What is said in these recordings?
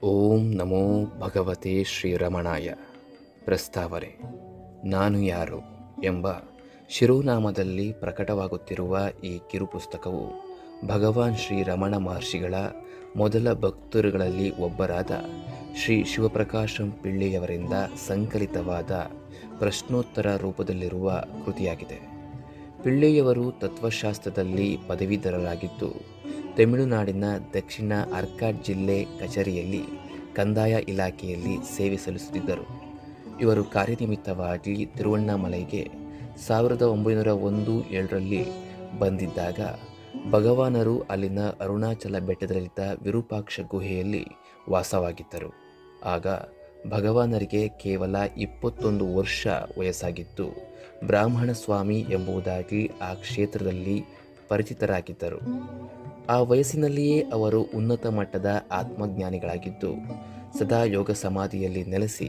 ಓಂ ನಮೋ ಭಗವತೆ ಶ್ರೀರಮಣಾಯ. ಪ್ರಸ್ತಾವನೆ: ನಾನು ಯಾರು ಎಂಬ ಶಿರೋನಾಮದಲ್ಲಿ ಪ್ರಕಟವಾಗುತ್ತಿರುವ ಈ ಕಿರುಪುಸ್ತಕವು ಭಗವಾನ್ ಶ್ರೀ ರಮಣ ಮಹರ್ಷಿಗಳ ಮೊದಲ ಭಕ್ತರುಗಳಲ್ಲಿ ಒಬ್ಬರಾದ ಶ್ರೀ ಶಿವಪ್ರಕಾಶಂ ಪಿಳ್ಳೆಯವರಿಂದ ಸಂಕಲಿತವಾದ ಪ್ರಶ್ನೋತ್ತರ ರೂಪದಲ್ಲಿರುವ ಕೃತಿಯಾಗಿದೆ. ಪಿಳ್ಳೆಯವರು ತತ್ವಶಾಸ್ತ್ರದಲ್ಲಿ ಪದವೀಧರರಾಗಿದ್ದು, ತಮಿಳುನಾಡಿನ ದಕ್ಷಿಣ ಆರ್ಕಾಡ್ ಜಿಲ್ಲೆ ಕಚೇರಿಯಲ್ಲಿ ಕಂದಾಯ ಇಲಾಖೆಯಲ್ಲಿ ಸೇವೆ ಸಲ್ಲಿಸುತ್ತಿದ್ದರು. ಇವರು ಕಾರ್ಯನಿಮಿತ್ತವಾಗಿ ತಿರುವಣ್ಣಾಮಲೈಗೆ 1901-7ರಲ್ಲಿ ಬಂದಿದ್ದಾಗ ಭಗವಾನರು ಅಲ್ಲಿನ ಅರುಣಾಚಲ ಬೆಟ್ಟದಲ್ಲಿದ್ದ ವಿರೂಪಾಕ್ಷ ಗುಹೆಯಲ್ಲಿ ವಾಸವಾಗಿದ್ದರು. ಆಗ ಭಗವಾನರಿಗೆ ಕೇವಲ 21 ವರ್ಷ ವಯಸ್ಸಾಗಿದ್ದು, ಬ್ರಾಹ್ಮಣ ಸ್ವಾಮಿ ಎಂಬುದಾಗಿ ಆ ಕ್ಷೇತ್ರದಲ್ಲಿ ಪರಿಚಿತರಾಗಿದ್ದರು. ಆ ವಯಸ್ಸಿನಲ್ಲಿಯೇ ಅವರು ಉನ್ನತ ಮಟ್ಟದ ಆತ್ಮಜ್ಞಾನಿಗಳಾಗಿದ್ದು, ಸದಾ ಯೋಗ ಸಮಾಧಿಯಲ್ಲಿ ನೆಲೆಸಿ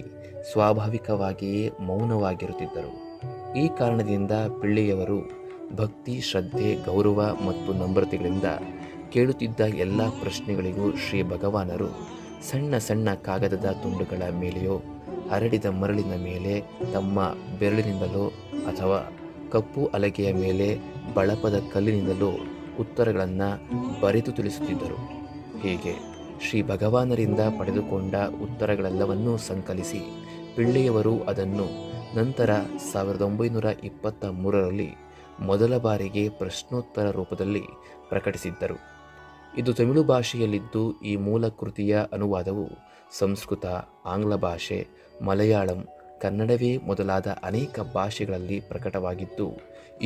ಸ್ವಾಭಾವಿಕವಾಗಿಯೇ ಮೌನವಾಗಿರುತ್ತಿದ್ದರು. ಈ ಕಾರಣದಿಂದ ಪಿಳ್ಳೆಯವರು ಭಕ್ತಿ, ಶ್ರದ್ಧೆ, ಗೌರವ ಮತ್ತು ನಮ್ರತೆಗಳಿಂದ ಕೇಳುತ್ತಿದ್ದ ಎಲ್ಲ ಪ್ರಶ್ನೆಗಳಿಗೂ ಶ್ರೀ ಭಗವಾನರು ಸಣ್ಣ ಸಣ್ಣ ಕಾಗದದ ತುಂಡುಗಳ ಮೇಲೆಯೋ ಹರಡಿದ ಮರಳಿನ ಮೇಲೆ ತಮ್ಮ ಬೆರಳಿನಿಂದಲೋ ಅಥವಾ ಕಪ್ಪು ಹಲಗೆಯ ಮೇಲೆ ಬಳಪದ ಕಲ್ಲಿನಿಂದಲೋ ಉತ್ತರಗಳನ್ನು ಬರೆದು ತಿಳಿಸುತ್ತಿದ್ದರು. ಹೀಗೆ ಶ್ರೀ ಭಗವಾನರಿಂದ ಪಡೆದುಕೊಂಡ ಉತ್ತರಗಳೆಲ್ಲವನ್ನೂ ಸಂಕಲಿಸಿ ಪಿಳ್ಳೆಯವರು ಅದನ್ನು ನಂತರ 1923ರಲ್ಲಿ ಮೊದಲ ಬಾರಿಗೆ ಪ್ರಶ್ನೋತ್ತರ ರೂಪದಲ್ಲಿ ಪ್ರಕಟಿಸಿದ್ದರು. ಇದು ತಮಿಳು ಭಾಷೆಯಲ್ಲಿದ್ದು, ಈ ಮೂಲ ಕೃತಿಯ ಅನುವಾದವು ಸಂಸ್ಕೃತ, ಆಂಗ್ಲ ಭಾಷೆ, ಮಲಯಾಳಂ, ಕನ್ನಡವೇ ಮೊದಲಾದ ಅನೇಕ ಭಾಷೆಗಳಲ್ಲಿ ಪ್ರಕಟವಾಗಿದ್ದು,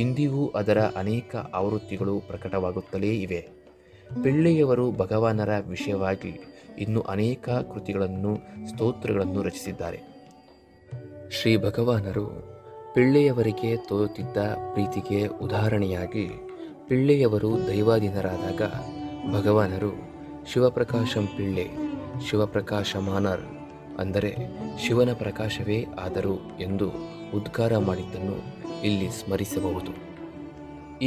ಇಂದಿಗೂ ಅದರ ಅನೇಕ ಆವೃತ್ತಿಗಳು ಪ್ರಕಟವಾಗುತ್ತಲೇ ಇವೆ. ಪಿಳ್ಳೆಯವರು ಭಗವಾನರ ವಿಷಯವಾಗಿ ಇನ್ನೂ ಅನೇಕ ಕೃತಿಗಳನ್ನು, ಸ್ತೋತ್ರಗಳನ್ನು ರಚಿಸಿದ್ದಾರೆ. ಶ್ರೀ ಭಗವಾನರು ಪಿಳ್ಳೆಯವರಿಗೆ ತೋರುತ್ತಿದ್ದ ಪ್ರೀತಿಗೆ ಉದಾಹರಣೆಯಾಗಿ, ಪಿಳ್ಳೆಯವರು ದೈವಾಧೀನರಾದಾಗ ಭಗವಾನರು ಶಿವಪ್ರಕಾಶಂ ಪಿಳ್ಳೆ, ಶಿವಪ್ರಕಾಶಮಾನರ್, ಅಂದರೆ ಶಿವನ ಪ್ರಕಾಶವೇ ಆದರು ಎಂದು ಉದ್ಗಾರ ಮಾಡಿದ್ದನ್ನು ಇಲ್ಲಿ ಸ್ಮರಿಸಬಹುದು.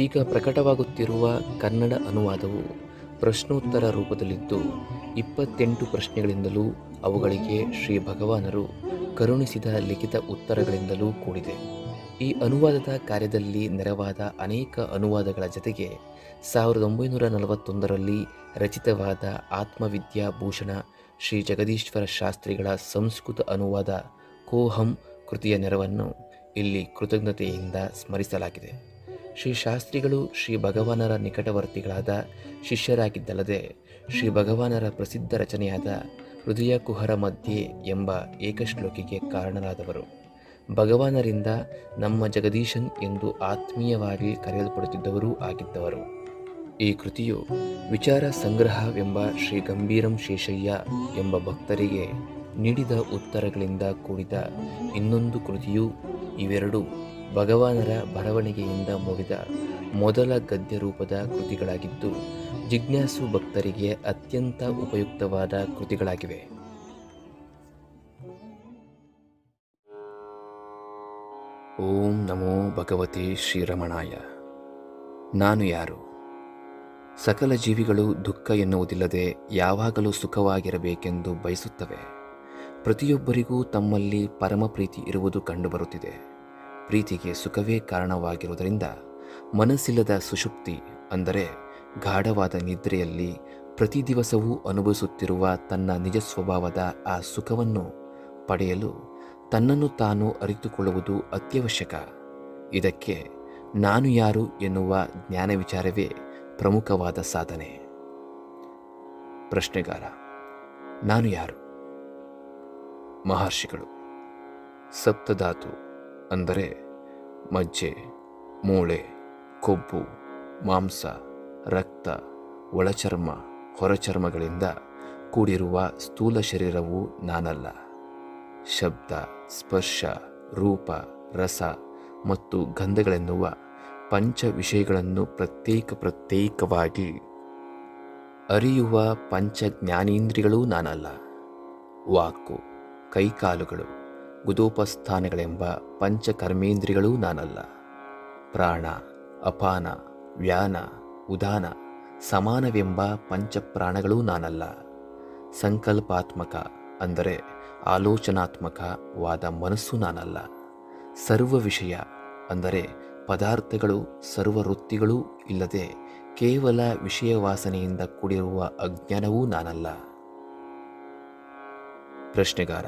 ಈಗ ಪ್ರಕಟವಾಗುತ್ತಿರುವ ಕನ್ನಡ ಅನುವಾದವು ಪ್ರಶ್ನೋತ್ತರ ರೂಪದಲ್ಲಿದ್ದು, 28 ಪ್ರಶ್ನೆಗಳಿಂದಲೂ ಅವುಗಳಿಗೆ ಶ್ರೀ ಭಗವಾನರು ಕರುಣಿಸಿದ ಲಿಖಿತ ಉತ್ತರಗಳಿಂದಲೂ ಕೂಡಿದೆ. ಈ ಅನುವಾದದ ಕಾರ್ಯದಲ್ಲಿ ನೆರವಾದ ಅನೇಕ ಅನುವಾದಗಳ ಜತೆಗೆ 1941ರಲ್ಲಿ ರಚಿತವಾದ ಆತ್ಮವಿದ್ಯಾಭೂಷಣ ಶ್ರೀ ಜಗದೀಶ್ವರ ಶಾಸ್ತ್ರಿಗಳ ಸಂಸ್ಕೃತ ಅನುವಾದ ಕೋಹಂ ಕೃತಿಯ ನೆರವನ್ನು ಇಲ್ಲಿ ಕೃತಜ್ಞತೆಯಿಂದ ಸ್ಮರಿಸಲಾಗಿದೆ. ಶ್ರೀ ಶಾಸ್ತ್ರಿಗಳು ಶ್ರೀ ಭಗವಾನರ ನಿಕಟವರ್ತಿಗಳಾದ ಶಿಷ್ಯರಾಗಿದ್ದಲ್ಲದೆ, ಶ್ರೀ ಭಗವಾನರ ಪ್ರಸಿದ್ಧ ರಚನೆಯಾದ ಹೃದಯ ಕುಹರ ಮಧ್ಯೆ ಎಂಬ ಏಕಶ್ಲೋಕಿಗೆ ಕಾರಣರಾದವರು. ಭಗವಾನರಿಂದ ನಮ್ಮ ಜಗದೀಶನ್ ಎಂದು ಆತ್ಮೀಯವಾಗಿ ಕರೆಯಲ್ಪಡುತ್ತಿದ್ದವರೂ ಆಗಿದ್ದವರು. ಈ ಕೃತಿಯು ವಿಚಾರ ಸಂಗ್ರಹವೆಂಬ ಶ್ರೀ ಗಂಭೀರಂ ಶೇಷಯ್ಯ ಎಂಬ ಭಕ್ತರಿಗೆ ನೀಡಿದ ಉತ್ತರಗಳಿಂದ ಕೂಡಿದ ಇನ್ನೊಂದು ಕೃತಿಯೂ. ಇವೆರಡೂ ಭಗವಾನರ ಬರವಣಿಗೆಯಿಂದ ಮೂಡಿದ ಮೊದಲ ಗದ್ಯ ರೂಪದ ಕೃತಿಗಳಾಗಿದ್ದು, ಜಿಜ್ಞಾಸು ಭಕ್ತರಿಗೆ ಅತ್ಯಂತ ಉಪಯುಕ್ತವಾದ ಕೃತಿಗಳಾಗಿವೆ. ಓಂ ನಮೋ ಭಗವತೆ ಶ್ರೀರಮಣಾಯ. ನಾನು ಯಾರು? ಸಕಲ ಜೀವಿಗಳು ದುಃಖ ಎನ್ನುವುದಿಲ್ಲದೆ ಯಾವಾಗಲೂ ಸುಖವಾಗಿರಬೇಕೆಂದು ಬಯಸುತ್ತವೆ. ಪ್ರತಿಯೊಬ್ಬರಿಗೂ ತಮ್ಮಲ್ಲಿ ಪರಮ ಪ್ರೀತಿ ಇರುವುದು ಕಂಡುಬರುತ್ತಿದೆ. ಪ್ರೀತಿಗೆ ಸುಖವೇ ಕಾರಣವಾಗಿರುವುದರಿಂದ ಮನಸ್ಸಿಲ್ಲದ ಸುಷುಪ್ತಿ, ಅಂದರೆ ಗಾಢವಾದ ನಿದ್ರೆಯಲ್ಲಿ ಪ್ರತಿ ದಿವಸವೂ ಅನುಭವಿಸುತ್ತಿರುವ ತನ್ನ ನಿಜ ಸ್ವಭಾವದ ಆ ಸುಖವನ್ನು ಪಡೆಯಲು ತನ್ನನ್ನು ತಾನು ಅರಿತುಕೊಳ್ಳುವುದು ಅತ್ಯವಶ್ಯಕ. ಇದಕ್ಕೆ ನಾನು ಯಾರು ಎನ್ನುವ ಜ್ಞಾನ ವಿಚಾರವೇ ಪ್ರಮುಖವಾದ ಸಾಧನೆ. ಪ್ರಶ್ನೆಗಾರ: ನಾನು ಯಾರು? ಮಹರ್ಷಿಗಳು. ಸಪ್ತಧಾತು, ಅಂದರೆ ಮಜ್ಜೆ, ಮೂಳೆ, ಕೊಬ್ಬು, ಮಾಂಸ, ರಕ್ತ, ಒಳಚರ್ಮ, ಹೊರಚರ್ಮಗಳಿಂದ ಕೂಡಿರುವ ಸ್ಥೂಲ ಶರೀರವು ನಾನಲ್ಲ. ಶಬ್ದ, ಸ್ಪರ್ಶ, ರೂಪ, ರಸ ಮತ್ತು ಗಂಧಗಳೆನ್ನುವ ಪಂಚ ವಿಷಯಗಳನ್ನು ಪ್ರತ್ಯೇಕವಾಗಿ ಅರಿಯುವ ಪಂಚ ಜ್ಞಾನೇಂದ್ರಿಯಗಳೂ ನಾನಲ್ಲ. ವಾಕು, ಕೈಕಾಲುಗಳು, ಗುದೋಪಸ್ಥಾನಗಳೆಂಬ ಪಂಚ ಕರ್ಮೇಂದ್ರಿಯಗಳೂ ನಾನಲ್ಲ. ಪ್ರಾಣ, ಅಪಾನ, ವ್ಯಾನ, ಉದಾನ, ಸಮಾನವೆಂಬ ಪಂಚಪ್ರಾಣಗಳೂ ನಾನಲ್ಲ. ಸಂಕಲ್ಪಾತ್ಮಕ ಅಂದರೆ ಆಲೋಚನಾತ್ಮಕವಾದ ಮನಸ್ಸು ನಾನಲ್ಲ. ಸರ್ವ ವಿಷಯ ಅಂದರೆ ಪದಾರ್ಥಗಳು, ಸರ್ವ ವೃತ್ತಿಗಳೂ ಇಲ್ಲದೆ ಕೇವಲ ವಿಷಯ ವಾಸನೆಯಿಂದ ಕೂಡಿರುವ ಅಜ್ಞಾನವೂ ನಾನಲ್ಲ. ಪ್ರಶ್ನೆಗಾರ: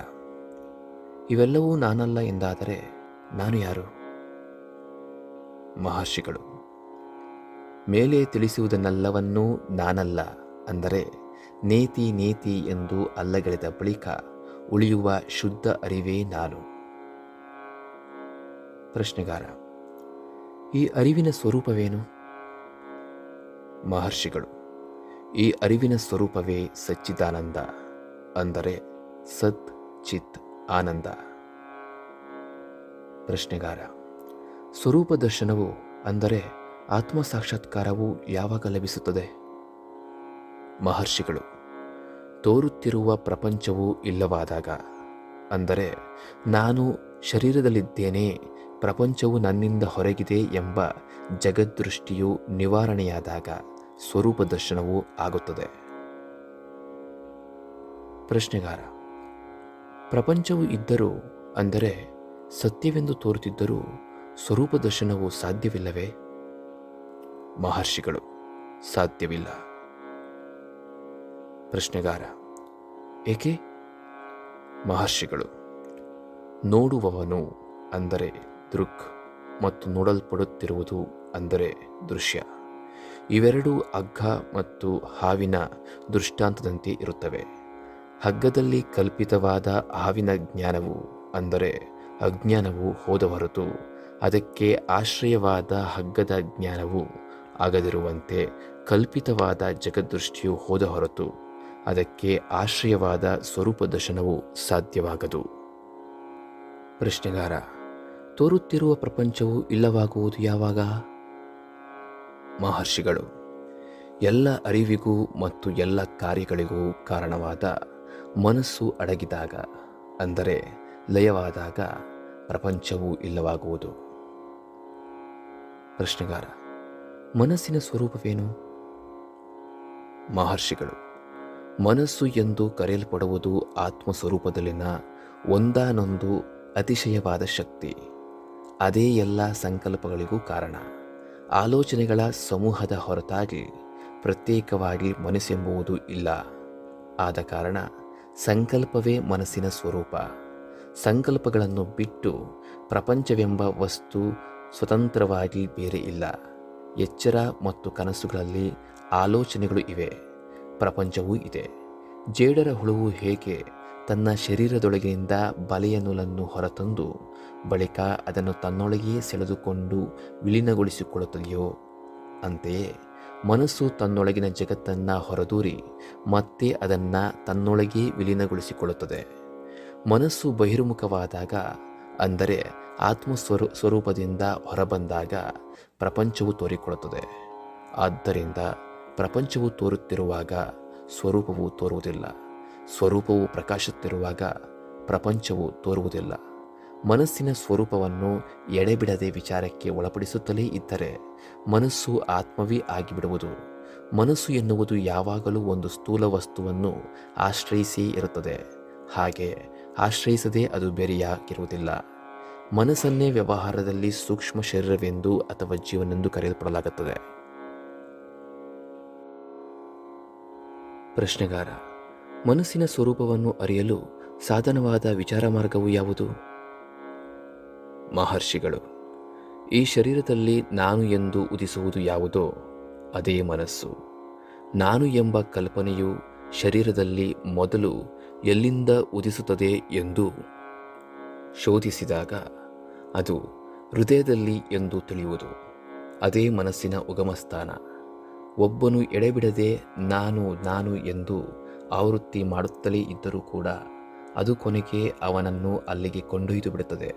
ಇವೆಲ್ಲವೂ ನಾನಲ್ಲ ಎಂದಾದರೆ ನಾನು ಯಾರು? ಮಹರ್ಷಿಗಳು: ಮೇಲೆ ತಿಳಿಸುವುದನ್ನೆಲ್ಲವನ್ನೂ ನಾನಲ್ಲ ಅಂದರೆ ನೇತಿ ನೇತಿ ಎಂದು ಅಲ್ಲಗಳೆದ ಬಳಿಕ ಉಳಿಯುವ ಶುದ್ಧ ಅರಿವೇ ನಾನು. ಪ್ರಶ್ನೆಗಾರ: ಈ ಅರಿವಿನ ಸ್ವರೂಪವೇನು? ಮಹರ್ಷಿಗಳು: ಈ ಅರಿವಿನ ಸ್ವರೂಪವೇ ಸಚ್ಚಿದಾನಂದ ಅಂದರೆ ಸತ್ ಚಿತ್ ಆನಂದ. ಪ್ರಶ್ನೆಗಾರ: ಸ್ವರೂಪ ದರ್ಶನವು ಅಂದರೆ ಆತ್ಮ ಸಾಕ್ಷಾತ್ಕಾರವು ಯಾವಾಗ ಲಭಿಸುತ್ತದೆ? ಮಹರ್ಷಿಗಳು: ತೋರುತ್ತಿರುವ ಪ್ರಪಂಚವು ಇಲ್ಲವಾದಾಗ, ಅಂದರೆ ನಾನು ಶರೀರದಲ್ಲಿದ್ದೇನೆ, ಪ್ರಪಂಚವು ನನ್ನಿಂದ ಹೊರಗಿದೆ ಎಂಬ ಜಗದ್ದೃಷ್ಟಿಯು ನಿವಾರಣೆಯಾದಾಗ ಸ್ವರೂಪ ದರ್ಶನವು ಆಗುತ್ತದೆ. ಪ್ರಶ್ನೆಗಾರ: ಪ್ರಪಂಚವು ಇದ್ದರೂ ಅಂದರೆ ಸತ್ಯವೆಂದು ತೋರುತ್ತಿದ್ದರೂ ಸ್ವರೂಪ ದರ್ಶನವು ಸಾಧ್ಯವಿಲ್ಲವೇ? ಮಹರ್ಷಿಗಳು: ಸಾಧ್ಯವಿಲ್ಲ. ಪ್ರಶ್ನೆಗಾರ: ಏಕೆ? ಮಹರ್ಷಿಗಳು: ನೋಡುವವನು ಅಂದರೆ ದೃಕ್ ಮತ್ತು ನೋಡಲ್ಪಡುತ್ತಿರುವುದು ಅಂದರೆ ದೃಶ್ಯ, ಇವೆರಡೂ ಹಗ್ಗ ಮತ್ತು ಹಾವಿನ ದೃಷ್ಟಾಂತದಂತೆ ಇರುತ್ತವೆ. ಹಗ್ಗದಲ್ಲಿ ಕಲ್ಪಿತವಾದ ಹಾವಿನ ಜ್ಞಾನವು ಅಂದರೆ ಅಜ್ಞಾನವು ಹೋದ ಹೊರತು ಅದಕ್ಕೆ ಆಶ್ರಯವಾದ ಹಗ್ಗದ ಜ್ಞಾನವು ಆಗದಿರುವಂತೆ ಕಲ್ಪಿತವಾದ ಜಗದೃಷ್ಟಿಯು ಹೋದ ಹೊರತು ಅದಕ್ಕೆ ಆಶ್ರಯವಾದ ಸ್ವರೂಪ ದರ್ಶನವು ಸಾಧ್ಯವಾಗದು. ಪ್ರಶ್ನೆಗಾರ: ತೋರುತ್ತಿರುವ ಪ್ರಪಂಚವು ಇಲ್ಲವಾಗುವುದು ಯಾವಾಗ? ಮಹರ್ಷಿಗಳು: ಎಲ್ಲ ಅರಿವಿಗೂ ಮತ್ತು ಎಲ್ಲ ಕಾರ್ಯಗಳಿಗೂ ಕಾರಣವಾದ ಮನಸ್ಸು ಅಡಗಿದಾಗ ಅಂದರೆ ಲಯವಾದಾಗ ಪ್ರಪಂಚವು ಇಲ್ಲವಾಗುವುದು. ಪ್ರಶ್ನೆಗಾರ: ಮನಸ್ಸಿನ ಸ್ವರೂಪವೇನು? ಮಹರ್ಷಿಗಳು: ಮನಸ್ಸು ಎಂದು ಕರೆಯಲ್ಪಡುವುದು ಆತ್ಮಸ್ವರೂಪದಲ್ಲಿನ ಒಂದಾನೊಂದು ಅತಿಶಯವಾದ ಶಕ್ತಿ. ಅದೇ ಎಲ್ಲ ಸಂಕಲ್ಪಗಳಿಗೂ ಕಾರಣ. ಆಲೋಚನೆಗಳ ಸಮೂಹದ ಹೊರತಾಗಿ ಪ್ರತ್ಯೇಕವಾಗಿ ಮನಸ್ಸೆಂಬುವುದು ಇಲ್ಲ. ಆದ ಕಾರಣ ಸಂಕಲ್ಪವೇ ಮನಸ್ಸಿನ ಸ್ವರೂಪ. ಸಂಕಲ್ಪಗಳನ್ನು ಬಿಟ್ಟು ಪ್ರಪಂಚವೆಂಬ ವಸ್ತು ಸ್ವತಂತ್ರವಾಗಿ ಬೇರೆ ಇಲ್ಲ. ಎಚ್ಚರ ಮತ್ತು ಕನಸುಗಳಲ್ಲಿ ಆಲೋಚನೆಗಳು ಇವೆ, ಪ್ರಪಂಚವೂ ಇದೆ. ಜೇಡರ ಹುಳುವು ಹೇಗೆ ತನ್ನ ಶರೀರದೊಳಗಿನಿಂದ ಬಲೆಯ ನೂಲನ್ನು ಹೊರತಂದು ಬಳಿಕ ಅದನ್ನು ತನ್ನೊಳಗೆಯೇ ಸೆಳೆದುಕೊಂಡು ವಿಲೀನಗೊಳಿಸಿಕೊಳ್ಳುತ್ತದೆಯೋ, ಅಂತೆಯೇ ಮನಸ್ಸು ತನ್ನೊಳಗಿನ ಜಗತ್ತನ್ನು ಹೊರದೂರಿ ಮತ್ತೆ ಅದನ್ನು ತನ್ನೊಳಗೇ ವಿಲೀನಗೊಳಿಸಿಕೊಳ್ಳುತ್ತದೆ. ಮನಸ್ಸು ಬಹಿರ್ಮುಖವಾದಾಗ ಅಂದರೆ ಸ್ವರೂಪದಿಂದ ಹೊರಬಂದಾಗ ಪ್ರಪಂಚವು ತೋರಿಕೊಳ್ಳುತ್ತದೆ. ಆದ್ದರಿಂದ ಪ್ರಪಂಚವು ತೋರುತ್ತಿರುವಾಗ ಸ್ವರೂಪವು ತೋರುವುದಿಲ್ಲ, ಸ್ವರೂಪವು ಪ್ರಕಾಶಿಸುತ್ತಿರುವಾಗ ಪ್ರಪಂಚವು ತೋರುವುದಿಲ್ಲ. ಮನಸ್ಸಿನ ಸ್ವರೂಪವನ್ನು ಎಡೆಬಿಡದೆ ವಿಚಾರಕ್ಕೆ ಒಳಪಡಿಸುತ್ತಲೇ ಇದ್ದರೆ ಮನಸ್ಸು ಆತ್ಮವೇ ಆಗಿಬಿಡುವುದು. ಮನಸ್ಸು ಎನ್ನುವುದು ಯಾವಾಗಲೂ ಒಂದು ಸ್ಥೂಲ ವಸ್ತುವನ್ನು ಆಶ್ರಯಿಸಿಯೇ ಇರುತ್ತದೆ. ಹಾಗೆ ಆಶ್ರಯಿಸದೆ ಅದು ಬೇರೆಯಾಗಿರುವುದಿಲ್ಲ. ಮನಸ್ಸನ್ನೇ ವ್ಯವಹಾರದಲ್ಲಿ ಸೂಕ್ಷ್ಮ ಶರೀರವೆಂದು ಅಥವಾ ಜೀವನೆಂದು ಕರೆಯಲ್ಪಡಲಾಗುತ್ತದೆ. ಪ್ರಶ್ನೆಗಾರ: ಮನಸ್ಸಿನ ಸ್ವರೂಪವನ್ನು ಅರಿಯಲು ಸಾಧನವಾದ ವಿಚಾರ ಮಾರ್ಗವು ಯಾವುದು? ಮಹರ್ಷಿಗಳು: ಈ ಶರೀರದಲ್ಲಿ ನಾನು ಎಂದು ಉದಿಸುವುದು ಯಾವುದೋ ಅದೇ ಮನಸ್ಸು. ನಾನು ಎಂಬ ಕಲ್ಪನೆಯು ಶರೀರದಲ್ಲಿ ಮೊದಲು ಎಲ್ಲಿಂದ ಉದಿಸುತ್ತದೆ ಎಂದು ಶೋಧಿಸಿದಾಗ ಅದು ಹೃದಯದಲ್ಲಿ ಎಂದು ತಿಳಿಯುವುದು. ಅದೇ ಮನಸ್ಸಿನ ಉಗಮಸ್ಥಾನ. ಒಬ್ಬನು ಎಡೆಬಿಡದೆ ನಾನು ನಾನು ಎಂದು ಆವೃತ್ತಿ ಮಾಡುತ್ತಲೇ ಇದ್ದರೂ ಕೂಡ ಅದು ಕೊನೆಗೆ ಅವನನ್ನು ಅಲ್ಲಿಗೆ ಕೊಂಡೊಯ್ದು ಬಿಡುತ್ತದೆ.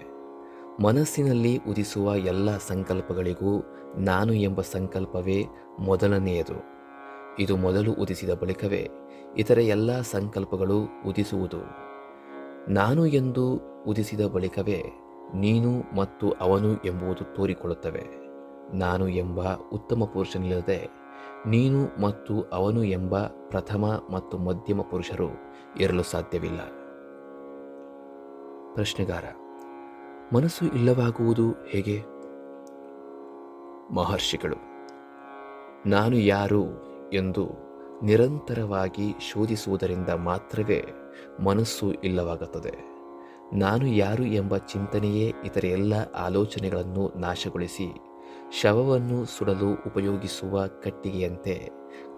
ಮನಸ್ಸಿನಲ್ಲಿ ಉದಿಸುವ ಎಲ್ಲ ಸಂಕಲ್ಪಗಳಿಗೂ ನಾನು ಎಂಬ ಸಂಕಲ್ಪವೇ ಮೊದಲನೆಯದು. ಇದು ಮೊದಲು ಉದಿಸಿದ ಬಳಿಕವೇ ಇತರ ಎಲ್ಲ ಸಂಕಲ್ಪಗಳು ಉದಿಸುವುದು. ನಾನು ಎಂದು ಉದಿಸಿದ ಬಳಿಕವೇ ನೀನು ಮತ್ತು ಅವನು ಎಂಬುದು ತೋರಿಕೊಳ್ಳುತ್ತವೆ. ನಾನು ಎಂಬ ಉತ್ತಮ ಪುರುಷನಿಲ್ಲದೆ ನೀನು ಮತ್ತು ಅವನು ಎಂಬ ಪ್ರಥಮ ಮತ್ತು ಮಧ್ಯಮ ಪುರುಷರು ಇರಲು ಸಾಧ್ಯವಿಲ್ಲ. ಪ್ರಶ್ನೆಗಾರ: ಮನಸ್ಸು ಇಲ್ಲವಾಗುವುದು ಹೇಗೆ? ಮಹರ್ಷಿಗಳು: ನಾನು ಯಾರು ಎಂದು ನಿರಂತರವಾಗಿ ಶೋಧಿಸುವುದರಿಂದ ಮಾತ್ರವೇ ಮನಸ್ಸು ಇಲ್ಲವಾಗುತ್ತದೆ. ನಾನು ಯಾರು ಎಂಬ ಚಿಂತನೆಯೇ ಇತರ ಎಲ್ಲ ಆಲೋಚನೆಗಳನ್ನು ನಾಶಗೊಳಿಸಿ ಶವವನ್ನು ಸುಡಲು ಉಪಯೋಗಿಸುವ ಕಟ್ಟಿಗೆಯಂತೆ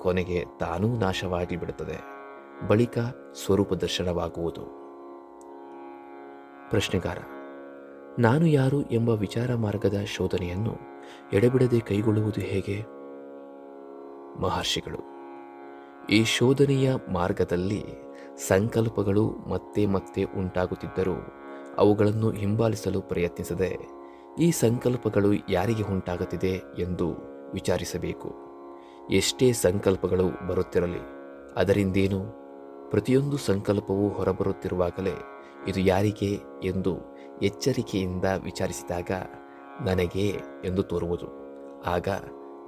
ಕೊನೆಗೆ ತಾನೂ ನಾಶವಾಗಿ ಬಿಡುತ್ತದೆ. ಬಳಿಕ ಸ್ವರೂಪ ದರ್ಶನವಾಗುವುದು. ಪ್ರಶ್ನೆಗಾರ: ನಾನು ಯಾರು ಎಂಬ ವಿಚಾರ ಮಾರ್ಗದ ಶೋಧನೆಯನ್ನು ಎಡೆಬಿಡದೆ ಕೈಗೊಳ್ಳುವುದು ಹೇಗೆ? ಮಹರ್ಷಿಗಳು: ಈ ಶೋಧನೆಯ ಮಾರ್ಗದಲ್ಲಿ ಸಂಕಲ್ಪಗಳು ಮತ್ತೆ ಮತ್ತೆ ಉಂಟಾಗುತ್ತಿದ್ದರೂ ಅವುಗಳನ್ನು ಹಿಂಬಾಲಿಸಲು ಪ್ರಯತ್ನಿಸದೆ ಈ ಸಂಕಲ್ಪಗಳು ಯಾರಿಗೆ ಉಂಟಾಗುತ್ತಿದೆ ಎಂದು ವಿಚಾರಿಸಬೇಕು. ಎಷ್ಟೇ ಸಂಕಲ್ಪಗಳು ಬರುತ್ತಿರಲಿ ಅದರಿಂದೇನು? ಪ್ರತಿಯೊಂದು ಸಂಕಲ್ಪವು ಹೊರಬರುತ್ತಿರುವಾಗಲೇ ಇದು ಯಾರಿಗೆ ಎಂದು ಎಚ್ಚರಿಕೆಯಿಂದ ವಿಚಾರಿಸಿದಾಗ ನನಗೇ ಎಂದು ತೋರುವುದು. ಆಗ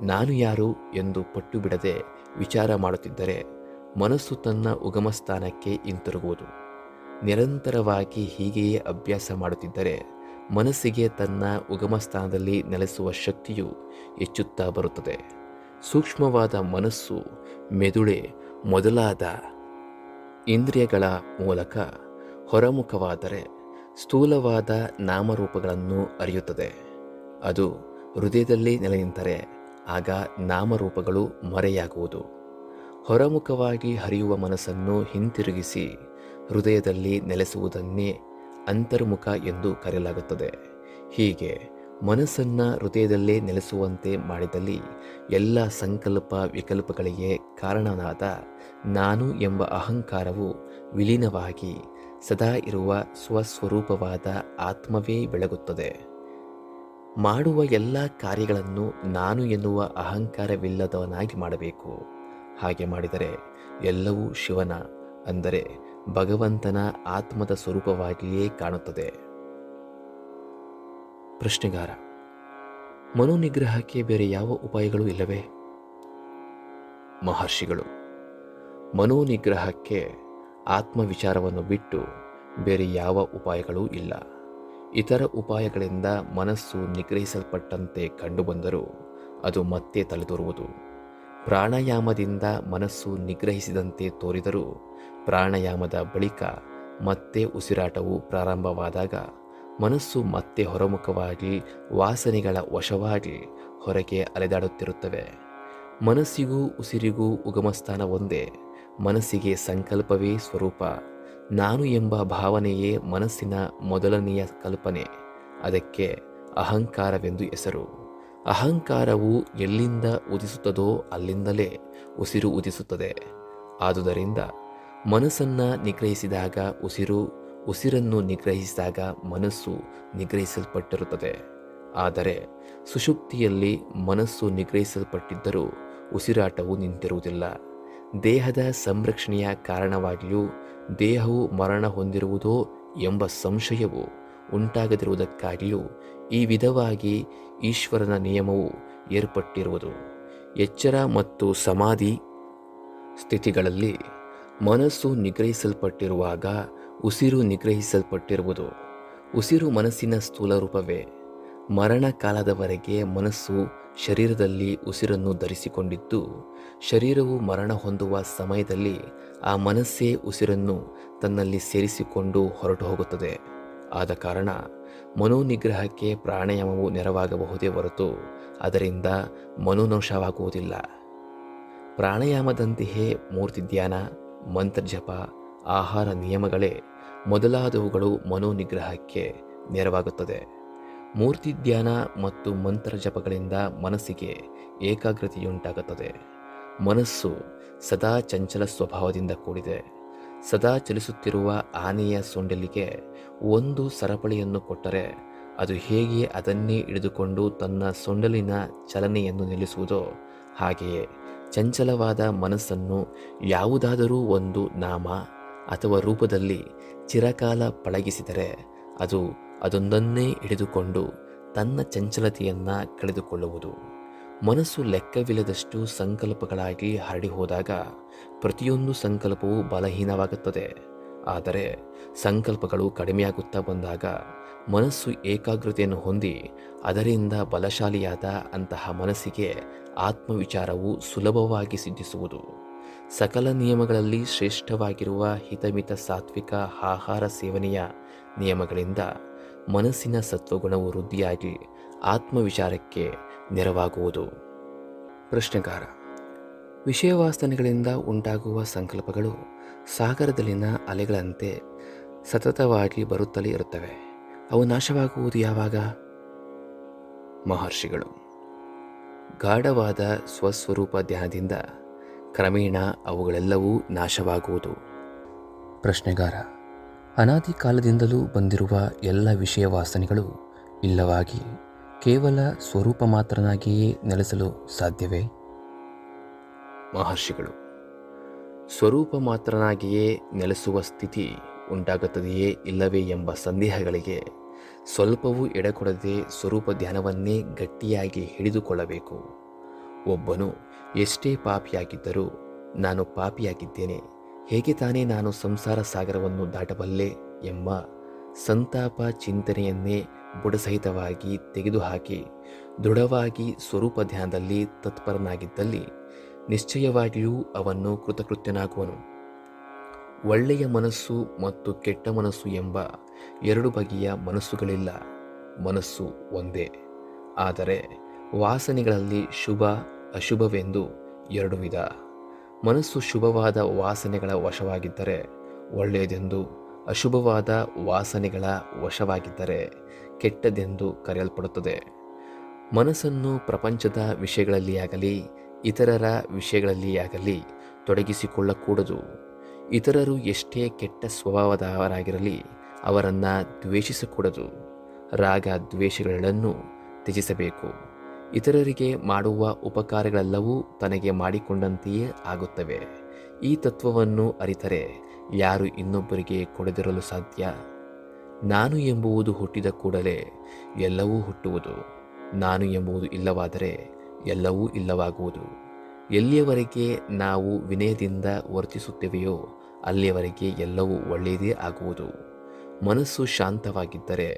ನಾನು ಯಾರು ಎಂದು ಪಟ್ಟು ಬಿಡದೆ ವಿಚಾರ ಮಾಡುತ್ತಿದ್ದರೆ ಮನಸ್ಸು ತನ್ನ ಉಗಮ ಸ್ಥಾನಕ್ಕೆ ಹಿಂತಿರುಗುವುದು. ನಿರಂತರವಾಗಿ ಹೀಗೆಯೇ ಅಭ್ಯಾಸ ಮಾಡುತ್ತಿದ್ದರೆ ಮನಸ್ಸಿಗೆ ತನ್ನ ಉಗಮ ಸ್ಥಾನದಲ್ಲಿ ನೆಲೆಸುವ ಶಕ್ತಿಯು ಹೆಚ್ಚುತ್ತಾ ಬರುತ್ತದೆ. ಸೂಕ್ಷ್ಮವಾದ ಮನಸ್ಸು ಮೆದುಳೆ ಮೊದಲಾದ ಇಂದ್ರಿಯಗಳ ಮೂಲಕ ಹೊರಮುಖವಾದರೆ ಸ್ಥೂಲವಾದ ನಾಮರೂಪಗಳನ್ನು ಅರಿಯುತ್ತದೆ. ಅದು ಹೃದಯದಲ್ಲಿ ನೆಲೆ ನಿಂತರೆ ಆಗ ನಾಮರೂಪಗಳು ಮರೆಯಾಗುವುದು. ಹೊರಮುಖವಾಗಿ ಹರಿಯುವ ಮನಸ್ಸನ್ನು ಹಿಂತಿರುಗಿಸಿ ಹೃದಯದಲ್ಲಿ ನೆಲೆಸುವುದನ್ನೇ ಅಂತರ್ಮುಖ ಎಂದು ಕರೆಯಲಾಗುತ್ತದೆ. ಹೀಗೆ ಮನಸ್ಸನ್ನು ಹೃದಯದಲ್ಲೇ ನೆಲೆಸುವಂತೆ ಮಾಡಿದಲ್ಲಿ ಎಲ್ಲ ಸಂಕಲ್ಪ ವಿಕಲ್ಪಗಳಿಗೆ ಕಾರಣನಾದ ನಾನು ಎಂಬ ಅಹಂಕಾರವು ವಿಲೀನವಾಗಿ ಸದಾ ಇರುವ ಸ್ವಸ್ವರೂಪವಾದ ಆತ್ಮವೇ ಬೆಳಗುತ್ತದೆ. ಮಾಡುವ ಎಲ್ಲ ಕಾರ್ಯಗಳನ್ನು ನಾನು ಎನ್ನುವ ಅಹಂಕಾರವಿಲ್ಲದವನಾಗಿ ಮಾಡಬೇಕು. ಹಾಗೆ ಮಾಡಿದರೆ ಎಲ್ಲವೂ ಶಿವನ ಅಂದರೆ ಭಗವಂತನ ಆತ್ಮದ ಸ್ವರೂಪವಾಗಿಯೇ ಕಾಣುತ್ತದೆ. ಪ್ರಶ್ನೆಗಾರ: ಮನೋನಿಗ್ರಹಕ್ಕೆ ಬೇರೆ ಯಾವ ಉಪಾಯಗಳು ಇಲ್ಲವೇ? ಮಹರ್ಷಿಗಳು: ಮನೋನಿಗ್ರಹಕ್ಕೆ ಆತ್ಮವಿಚಾರವನ್ನು ಬಿಟ್ಟು ಬೇರೆ ಯಾವ ಉಪಾಯಗಳೂ ಇಲ್ಲ. ಇತರ ಉಪಾಯಗಳಿಂದ ಮನಸ್ಸು ನಿಗ್ರಹಿಸಲ್ಪಟ್ಟಂತೆ ಕಂಡುಬಂದರೂ ಅದು ಮತ್ತೆ ತಲೆದೋರುವುದು. ಪ್ರಾಣಾಯಾಮದಿಂದ ಮನಸ್ಸು ನಿಗ್ರಹಿಸಿದಂತೆ ತೋರಿದರೂ ಪ್ರಾಣಾಯಾಮದ ಬಳಿಕ ಮತ್ತೆ ಉಸಿರಾಟವು ಪ್ರಾರಂಭವಾದಾಗ ಮನಸ್ಸು ಮತ್ತೆ ಹೊರಮುಖವಾಗಿ ವಾಸನೆಗಳ ವಶವಾಗಿ ಹೊರಗೆ ಅಲೆದಾಡುತ್ತಿರುತ್ತವೆ. ಮನಸ್ಸಿಗೂ ಉಸಿರಿಗೂ ಉಗಮಸ್ಥಾನ ಒಂದೇ. ಮನಸ್ಸಿಗೆ ಸಂಕಲ್ಪವೇ ಸ್ವರೂಪ. ನಾನು ಎಂಬ ಭಾವನೆಯೇ ಮನಸ್ಸಿನ ಮೊದಲನೆಯ ಕಲ್ಪನೆ. ಅದಕ್ಕೆ ಅಹಂಕಾರವೆಂದು ಹೆಸರು. ಅಹಂಕಾರವು ಎಲ್ಲಿಂದ ಉದಿಸುತ್ತದೋ ಅಲ್ಲಿಂದಲೇ ಉಸಿರು ಉದಿಸುತ್ತದೆ. ಆದುದರಿಂದ ಮನಸ್ಸನ್ನು ನಿಗ್ರಹಿಸಿದಾಗ ಉಸಿರು, ಉಸಿರನ್ನು ನಿಗ್ರಹಿಸಿದಾಗ ಮನಸ್ಸು ನಿಗ್ರಹಿಸಲ್ಪಟ್ಟಿರುತ್ತದೆ. ಆದರೆ ಸುಷುಪ್ತಿಯಲ್ಲಿ ಮನಸ್ಸು ನಿಗ್ರಹಿಸಲ್ಪಟ್ಟಿದ್ದರೂ ಉಸಿರಾಟವು ನಿಂತಿರುವುದಿಲ್ಲ. ದೇಹದ ಸಂರಕ್ಷಣೆಯ ಕಾರಣವಾಗಿಯೂ ದೇಹವು ಮರಣ ಹೊಂದಿರುವುದೋ ಎಂಬ ಸಂಶಯವು ಉಂಟಾಗದಿರುವುದಕ್ಕಾಗಿಯೂ ಈ ವಿಧವಾಗಿ ಈಶ್ವರನ ನಿಯಮವು ಏರ್ಪಟ್ಟಿರುವುದು. ಎಚ್ಚರ ಮತ್ತು ಸಮಾಧಿ ಸ್ಥಿತಿಗಳಲ್ಲಿ ಮನಸ್ಸು ನಿಗ್ರಹಿಸಲ್ಪಟ್ಟಿರುವಾಗ ಉಸಿರು ನಿಗ್ರಹಿಸಲ್ಪಟ್ಟಿರುವುದು. ಉಸಿರು ಮನಸ್ಸಿನ ಸ್ಥೂಲ ರೂಪವೇ. ಮರಣ ಕಾಲದವರೆಗೆ ಮನಸ್ಸು ಶರೀರದಲ್ಲಿ ಉಸಿರನ್ನು ಧರಿಸಿಕೊಂಡಿದ್ದು, ಶರೀರವು ಮರಣ ಹೊಂದುವ ಸಮಯದಲ್ಲಿ ಆ ಮನಸ್ಸೇ ಉಸಿರನ್ನು ತನ್ನಲ್ಲಿ ಸೇರಿಸಿಕೊಂಡು ಹೊರಟು ಹೋಗುತ್ತದೆ. ಆದ ಕಾರಣ ಮನೋನಿಗ್ರಹಕ್ಕೆ ಪ್ರಾಣಾಯಾಮವು ನೆರವಾಗಬಹುದೇ ಹೊರತು ಅದರಿಂದ ಮನೋನಾಶವಾಗುವುದಿಲ್ಲ. ಪ್ರಾಣಾಯಾಮದಂತೆಯೇ ಮೂರ್ತಿ ಧ್ಯಾನ, ಮಂತ್ರಜಪ, ಆಹಾರ ನಿಯಮಗಳೇ ಮೊದಲಾದವುಗಳು ಮನೋನಿಗ್ರಹಕ್ಕೆ ನೆರವಾಗುತ್ತದೆ. ಮೂರ್ತಿ ಧ್ಯಾನ ಮತ್ತು ಮಂತ್ರ ಜಪಗಳಿಂದ ಮನಸ್ಸಿಗೆ ಏಕಾಗ್ರತೆಯುಂಟಾಗುತ್ತದೆ. ಮನಸ್ಸು ಸದಾ ಚಂಚಲ ಸ್ವಭಾವದಿಂದ ಕೂಡಿದೆ. ಸದಾ ಚಲಿಸುತ್ತಿರುವ ಆನೆಯ ಸೊಂಡಿಲಿಗೆ ಒಂದು ಸರಪಳಿಯನ್ನು ಕೊಟ್ಟರೆ ಅದು ಹೇಗೆ ಅದನ್ನೇ ಹಿಡಿದುಕೊಂಡು ತನ್ನ ಸೊಂಡಲಿನ ಚಲನೆಯನ್ನು ನಿಲ್ಲಿಸುವುದೋ ಹಾಗೆಯೇ ಚಂಚಲವಾದ ಮನಸ್ಸನ್ನು ಯಾವುದಾದರೂ ಒಂದು ನಾಮ ಅಥವಾ ರೂಪದಲ್ಲಿ ಚಿರಕಾಲ ಪಳಗಿಸಿದರೆ ಅದು ಅದೊಂದನ್ನೇ ಹಿಡಿದುಕೊಂಡು ತನ್ನ ಚಂಚಲತೆಯನ್ನು ಕಳೆದುಕೊಳ್ಳುವುದು. ಮನಸ್ಸು ಲೆಕ್ಕವಿಲ್ಲದಷ್ಟು ಸಂಕಲ್ಪಗಳಾಗಿ ಹರಡಿ ಹೋದಾಗ ಪ್ರತಿಯೊಂದು ಸಂಕಲ್ಪವೂ ಬಲಹೀನವಾಗುತ್ತದೆ. ಆದರೆ ಸಂಕಲ್ಪಗಳು ಕಡಿಮೆಯಾಗುತ್ತಾ ಬಂದಾಗ ಮನಸ್ಸು ಏಕಾಗ್ರತೆಯನ್ನು ಹೊಂದಿ ಅದರಿಂದ ಬಲಶಾಲಿಯಾದ ಅಂತಹ ಮನಸ್ಸಿಗೆ ಆತ್ಮವಿಚಾರವು ಸುಲಭವಾಗಿ ಸಿದ್ಧಿಸುವುದು. ಸಕಲ ನಿಯಮಗಳಲ್ಲಿ ಶ್ರೇಷ್ಠವಾಗಿರುವ ಹಿತಮಿತ ಸಾತ್ವಿಕ ಆಹಾರ ಸೇವನೆಯ ನಿಯಮಗಳಿಂದ ಮನಸ್ಸಿನ ಸತ್ವಗುಣವು ವೃದ್ಧಿಯಾಗಿ ಆತ್ಮವಿಚಾರಕ್ಕೆ ನೆರವಾಗುವುದು. ಪ್ರಶ್ನೆಗಾರ: ವಿಷಯವಾಸನೆಗಳಿಂದ ಉಂಟಾಗುವ ಸಂಕಲ್ಪಗಳು ಸಾಗರದಲ್ಲಿನ ಅಲೆಗಳಂತೆ ಸತತವಾಗಿ ಬರುತ್ತಲೇ ಇರುತ್ತವೆ. ಅವು ನಾಶವಾಗುವುದು ಯಾವಾಗ? ಮಹರ್ಷಿಗಳು: ಗಾಢವಾದ ಸ್ವಸ್ವರೂಪ ಧ್ಯಾನದಿಂದ ಕ್ರಮೇಣ ಅವುಗಳೆಲ್ಲವೂ ನಾಶವಾಗುವುದು. ಪ್ರಶ್ನೆಗಾರ: ಅನಾದಿ ಕಾಲದಿಂದಲೂ ಬಂದಿರುವ ಎಲ್ಲ ವಿಷಯ ವಾಸನೆಗಳು ಇಲ್ಲವಾಗಿ ಕೇವಲ ಸ್ವರೂಪ ಮಾತ್ರನಾಗಿಯೇ ನೆಲೆಸಲು ಸಾಧ್ಯವೇ? ಮಹರ್ಷಿಗಳು: ಸ್ವರೂಪ ಮಾತ್ರನಾಗಿಯೇ ನೆಲೆಸುವ ಸ್ಥಿತಿ ಉಂಟಾಗುತ್ತದೆಯೇ ಇಲ್ಲವೇ ಎಂಬ ಸಂದೇಹಗಳಿಗೆ ಸ್ವಲ್ಪವೂ ಎಡೆಕೊಡದೆ ಸ್ವರೂಪ ಧ್ಯಾನವನ್ನೇ ಗಟ್ಟಿಯಾಗಿ ಹಿಡಿದುಕೊಳ್ಳಬೇಕು. ಒಬ್ಬನು ಎಷ್ಟೇ ಪಾಪಿಯಾಗಿದ್ದರೂ ನಾನು ಪಾಪಿಯಾಗಿದ್ದೇನೆ, ಹೇಗೆ ತಾನೇ ನಾನು ಸಂಸಾರ ಸಾಗರವನ್ನು ದಾಟಬಲ್ಲೆ ಎಂಬ ಸಂತಾಪ ಚಿಂತನೆಯನ್ನೇ ಬುಡಸಹಿತವಾಗಿ ತೆಗೆದುಹಾಕಿ ದೃಢವಾಗಿ ಸ್ವರೂಪ ಧ್ಯಾನದಲ್ಲಿ ತತ್ಪರನಾಗಿದ್ದಲ್ಲಿ ನಿಶ್ಚಯವಾಗಿಯೂ ಅವನು ಕೃತಕೃತ್ಯನಾಗುವನು. ಒಳ್ಳೆಯ ಮನಸ್ಸು ಮತ್ತು ಕೆಟ್ಟ ಮನಸ್ಸು ಎಂಬ ಎರಡು ಬಗೆಯ ಮನಸ್ಸುಗಳಿಲ್ಲ, ಮನಸ್ಸು ಒಂದೇ. ಆದರೆ ವಾಸನೆಗಳಲ್ಲಿ ಶುಭ ಅಶುಭವೆಂದು ಎರಡು ವಿಧ. ಮನಸ್ಸು ಶುಭವಾದ ವಾಸನೆಗಳ ವಶವಾಗಿದ್ದರೆ ಒಳ್ಳೆಯದೆಂದು, ಅಶುಭವಾದ ವಾಸನೆಗಳ ವಶವಾಗಿದ್ದರೆ ಕೆಟ್ಟದೆಂದು ಕರೆಯಲ್ಪಡುತ್ತದೆ. ಮನಸ್ಸನ್ನು ಪ್ರಪಂಚದ ವಿಷಯಗಳಲ್ಲಿಯಾಗಲಿ ಇತರರ ವಿಷಯಗಳಲ್ಲಿಯಾಗಲಿ ತೊಡಗಿಸಿಕೊಳ್ಳಕೂಡದು. ಇತರರು ಎಷ್ಟೇ ಕೆಟ್ಟ ಸ್ವಭಾವದವರಾಗಿರಲಿ ಅವರನ್ನು ದ್ವೇಷಿಸಕೂಡದು. ರಾಗ ದ್ವೇಷಗಳೆರಡನ್ನೂ ತ್ಯಜಿಸಬೇಕು. ಇತರರಿಗೆ ಮಾಡುವ ಉಪಕಾರಗಳೆಲ್ಲವೂ ತನಗೆ ಮಾಡಿಕೊಂಡಂತೆಯೇ ಆಗುತ್ತವೆ. ಈ ತತ್ವವನ್ನು ಅರಿತರೆ ಯಾರು ಇನ್ನೊಬ್ಬರಿಗೆ ಕೊಡದಿರಲು ಸಾಧ್ಯ? ನಾನು ಎಂಬುವುದು ಹುಟ್ಟಿದ ಕೂಡಲೇ ಎಲ್ಲವೂ ಹುಟ್ಟುವುದು. ನಾನು ಎಂಬುದು ಇಲ್ಲವಾದರೆ ಎಲ್ಲವೂ ಇಲ್ಲವಾಗುವುದು. ಎಲ್ಲಿಯವರೆಗೆ ನಾವು ವಿನಯದಿಂದ ವರ್ತಿಸುತ್ತೇವೆಯೋ ಅಲ್ಲಿಯವರೆಗೆ ಎಲ್ಲವೂ ಒಳ್ಳೆಯದೇ ಆಗುವುದು. ಮನಸ್ಸು ಶಾಂತವಾಗಿದ್ದರೆ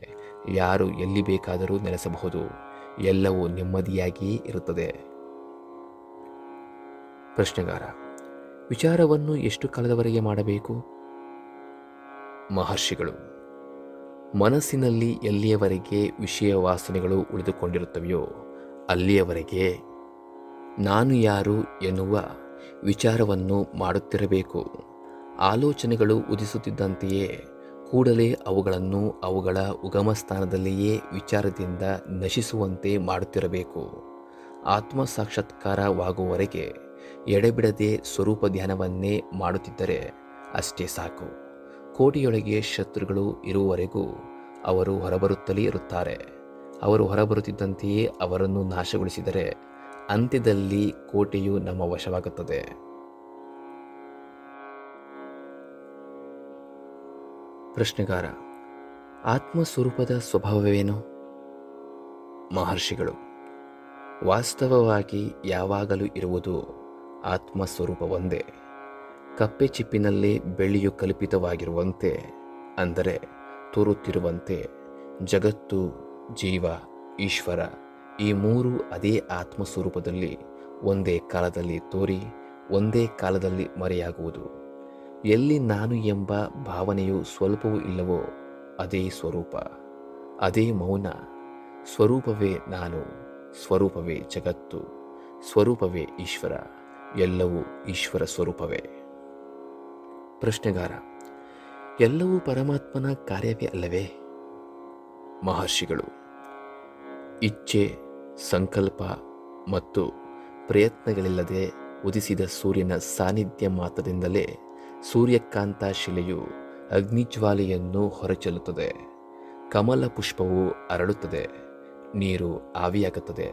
ಯಾರು ಎಲ್ಲಿ ಬೇಕಾದರೂ ನೆಲೆಸಬಹುದು, ಎಲ್ಲವೂ ನೆಮ್ಮದಿಯಾಗಿಯೇ ಇರುತ್ತದೆ. ಪ್ರಶ್ನೆಗಾರ: ವಿಚಾರವನ್ನು ಎಷ್ಟು ಕಾಲದವರೆಗೆ ಮಾಡಬೇಕು? ಮಹರ್ಷಿಗಳು: ಮನಸ್ಸಿನಲ್ಲಿ ಎಲ್ಲಿಯವರೆಗೆ ವಿಷಯ ವಾಸನೆಗಳು ಉಳಿದುಕೊಂಡಿರುತ್ತವೆಯೋ ಅಲ್ಲಿಯವರೆಗೆ ನಾನು ಯಾರು ಎನ್ನುವ ವಿಚಾರವನ್ನು ಮಾಡುತ್ತಿರಬೇಕು. ಆಲೋಚನೆಗಳು ಉದಿಸುತ್ತಿದ್ದಂತೆಯೇ ಕೂಡಲೇ ಅವುಗಳನ್ನು ಅವುಗಳ ಉಗಮ ಸ್ಥಾನದಲ್ಲಿಯೇ ವಿಚಾರದಿಂದ ನಶಿಸುವಂತೆ ಮಾಡುತ್ತಿರಬೇಕು. ಆತ್ಮ ಸಾಕ್ಷಾತ್ಕಾರವಾಗುವವರೆಗೆ ಎಡೆಬಿಡದೆ ಸ್ವರೂಪ ಧ್ಯಾನವನ್ನೇ ಮಾಡುತ್ತಿದ್ದರೆ ಅಷ್ಟೇ ಸಾಕು. ಕೋಟೆಯೊಳಗೆ ಶತ್ರುಗಳು ಇರುವವರೆಗೂ ಅವರು ಹೊರಬರುತ್ತಲೇ ಇರುತ್ತಾರೆ. ಅವರು ಹೊರಬರುತ್ತಿದ್ದಂತೆಯೇ ಅವರನ್ನು ನಾಶಗೊಳಿಸಿದರೆ ಅಂತ್ಯದಲ್ಲಿ ಕೋಟೆಯು ನಮ್ಮ ವಶವಾಗುತ್ತದೆ. ಪ್ರಶ್ನೆಗಾರ: ಆತ್ಮಸ್ವರೂಪದ ಸ್ವಭಾವವೇನು? ಮಹರ್ಷಿಗಳು: ವಾಸ್ತವವಾಗಿ ಯಾವಾಗಲೂ ಇರುವುದು ಆತ್ಮಸ್ವರೂಪ ಒಂದೇ. ಕಪ್ಪೆ ಚಿಪ್ಪಿನಲ್ಲಿ ಬೆಳ್ಳಿಯು ಕಲ್ಪಿತವಾಗಿರುವಂತೆ, ಅಂದರೆ ತೋರುತ್ತಿರುವಂತೆ, ಜಗತ್ತು, ಜೀವ, ಈಶ್ವರ ಈ ಮೂರು ಅದೇ ಆತ್ಮಸ್ವರೂಪದಲ್ಲಿ ಒಂದೇ ಕಾಲದಲ್ಲಿ ತೋರಿ ಒಂದೇ ಕಾಲದಲ್ಲಿ ಮರೆಯಾಗುವುದು. ಎಲ್ಲಿ ನಾನು ಎಂಬ ಭಾವನೆಯು ಸ್ವಲ್ಪವೂ ಇಲ್ಲವೋ ಅದೇ ಸ್ವರೂಪ, ಅದೇ ಮೌನ. ಸ್ವರೂಪವೇ ನಾನು, ಸ್ವರೂಪವೇ ಜಗತ್ತು, ಸ್ವರೂಪವೇ ಈಶ್ವರ, ಎಲ್ಲವೂ ಈಶ್ವರ ಸ್ವರೂಪವೇ. ಪ್ರಶ್ನೆಗಾರ: ಎಲ್ಲವೂ ಪರಮಾತ್ಮನ ಕಾರ್ಯವೇ ಅಲ್ಲವೇ? ಮಹರ್ಷಿಗಳು: ಇಚ್ಛೆ, ಸಂಕಲ್ಪ ಮತ್ತು ಪ್ರಯತ್ನಗಳಿಲ್ಲದೆ ಉದಿಸಿದ ಸೂರ್ಯನ ಸಾನ್ನಿಧ್ಯ ಮಾತ್ರದಿಂದಲೇ ಸೂರ್ಯಕಾಂತ ಶಿಲೆಯು ಅಗ್ನಿಜ್ವಾಲೆಯನ್ನು ಹೊರಚೆಲ್ಲುತ್ತದೆ. ಕಮಲ ಪುಷ್ಪವು ಅರಳುತ್ತದೆ, ನೀರು ಆವಿಯಾಗುತ್ತದೆ.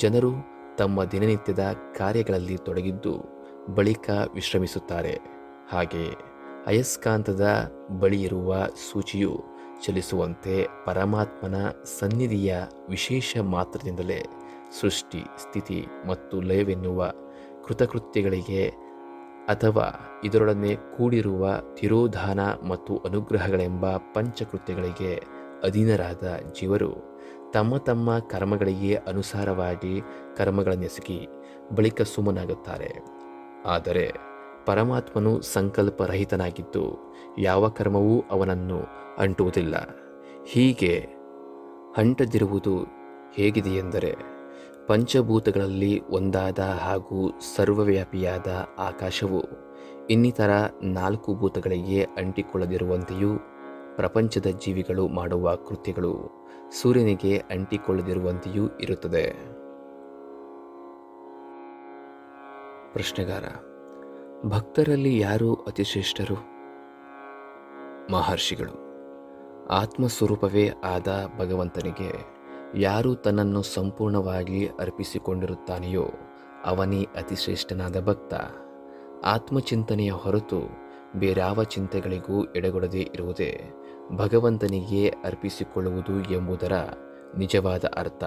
ಜನರು ತಮ್ಮ ದಿನನಿತ್ಯದ ಕಾರ್ಯಗಳಲ್ಲಿ ತೊಡಗಿದ್ದು ಬಳಿಕ ವಿಶ್ರಮಿಸುತ್ತಾರೆ. ಹಾಗೆಯೇ ಅಯಸ್ಕಾಂತದ ಬಳಿಯಿರುವ ಸೂಚಿಯು ಚಲಿಸುವಂತೆ ಪರಮಾತ್ಮನ ಸನ್ನಿಧಿಯ ವಿಶೇಷ ಮಾತ್ರದಿಂದಲೇ ಸೃಷ್ಟಿ, ಸ್ಥಿತಿ ಮತ್ತು ಲಯವೆನ್ನುವ ಕೃತಕೃತ್ಯಗಳಿಗೆ ಅಥವಾ ಇದರೊಡನೆ ಕೂಡಿರುವ ತಿರೋಧಾನ ಮತ್ತು ಅನುಗ್ರಹಗಳೆಂಬ ಪಂಚಕೃತ್ಯಗಳಿಗೆ ಅಧೀನರಾದ ಜೀವರು ತಮ್ಮ ತಮ್ಮ ಕರ್ಮಗಳಿಗೆ ಅನುಸಾರವಾಗಿ ಕರ್ಮಗಳನ್ನೆಸಗಿ ಬಳಿಕ ಸುಮ್ಮನಾಗುತ್ತಾರೆ. ಆದರೆ ಪರಮಾತ್ಮನು ಸಂಕಲ್ಪರಹಿತನಾಗಿದ್ದು ಯಾವ ಕರ್ಮವೂ ಅವನನ್ನು ಅಂಟುವುದಿಲ್ಲ. ಹೀಗೆ ಅಂಟದಿರುವುದು ಹೇಗಿದೆಯೆಂದರೆ, ಪಂಚಭೂತಗಳಲ್ಲಿ ಒಂದಾದ ಹಾಗೂ ಸರ್ವವ್ಯಾಪಿಯಾದ ಆಕಾಶವು ಇನ್ನಿತರ 4 ಭೂತಗಳಿಗೆ ಅಂಟಿಕೊಳ್ಳದಿರುವಂತೆಯೂ ಪ್ರಪಂಚದ ಜೀವಿಗಳು ಮಾಡುವ ಕೃತ್ಯಗಳು ಸೂರ್ಯನಿಗೆ ಅಂಟಿಕೊಳ್ಳದಿರುವಂತೆಯೂ ಇರುತ್ತದೆ. ಪ್ರಶ್ನೆಗಾರ: ಭಕ್ತರಲ್ಲಿ ಯಾರು ಅತಿಶ್ರೇಷ್ಠರು? ಮಹರ್ಷಿಗಳು: ಆತ್ಮಸ್ವರೂಪವೇ ಆದ ಭಗವಂತನಿಗೆ ಯಾರು ತನ್ನನ್ನು ಸಂಪೂರ್ಣವಾಗಿ ಅರ್ಪಿಸಿಕೊಂಡಿರುತ್ತಾನೆಯೋ ಅವನೇ ಅತಿಶ್ರೇಷ್ಠನಾದ ಭಕ್ತ. ಆತ್ಮಚಿಂತನೆಯ ಹೊರತು ಬೇರ್ಯಾವ ಚಿಂತೆಗಳಿಗೂ ಎಡೆಗೊಡದೇ ಇರುವುದೇ ಭಗವಂತನಿಗೆ ಅರ್ಪಿಸಿಕೊಳ್ಳುವುದು ಎಂಬುದರ ನಿಜವಾದ ಅರ್ಥ.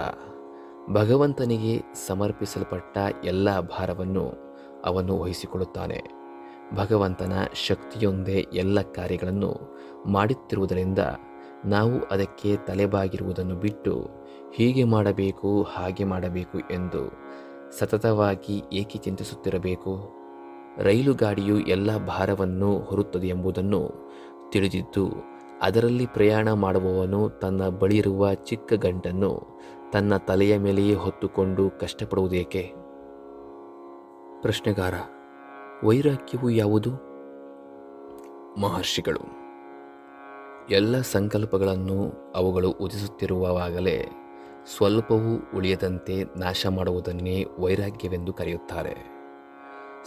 ಭಗವಂತನಿಗೆ ಸಮರ್ಪಿಸಲ್ಪಟ್ಟ ಎಲ್ಲ ಭಾರವನ್ನು ಅವನು ವಹಿಸಿಕೊಳ್ಳುತ್ತಾನೆ. ಭಗವಂತನ ಶಕ್ತಿಯೊಂದೇ ಎಲ್ಲ ಕಾರ್ಯಗಳನ್ನು ಮಾಡುತ್ತಿರುವುದರಿಂದ ನಾವು ಅದಕ್ಕೆ ತಲೆಬಾಗಿರುವುದನ್ನು ಬಿಟ್ಟು ಹೀಗೆ ಮಾಡಬೇಕು ಹಾಗೆ ಮಾಡಬೇಕು ಎಂದು ಸತತವಾಗಿ ಏಕೆ ಚಿಂತಿಸುತ್ತಿರಬೇಕು? ರೈಲು ಗಾಡಿಯು ಎಲ್ಲ ಭಾರವನ್ನು ಹೊರುತ್ತದೆ ಎಂಬುದನ್ನು ತಿಳಿದಿದ್ದು ಅದರಲ್ಲಿ ಪ್ರಯಾಣ ಮಾಡುವವನು ತನ್ನ ಬಳಿಯಿರುವ ಚಿಕ್ಕ ಗಂಟನ್ನು ತನ್ನ ತಲೆಯ ಮೇಲೆಯೇ ಹೊತ್ತುಕೊಂಡು ಕಷ್ಟಪಡುವುದೇಕೆ? ಪ್ರಶ್ನೆಗಾರ: ವೈರಾಗ್ಯವು ಯಾವುದು? ಮಹರ್ಷಿಗಳು: ಎಲ್ಲ ಸಂಕಲ್ಪಗಳನ್ನು ಅವುಗಳು ಉದಿಸುತ್ತಿರುವಾಗಲೇ ಸ್ವಲ್ಪವೂ ಉಳಿಯದಂತೆ ನಾಶ ಮಾಡುವುದನ್ನೇ ವೈರಾಗ್ಯವೆಂದು ಕರೆಯುತ್ತಾರೆ.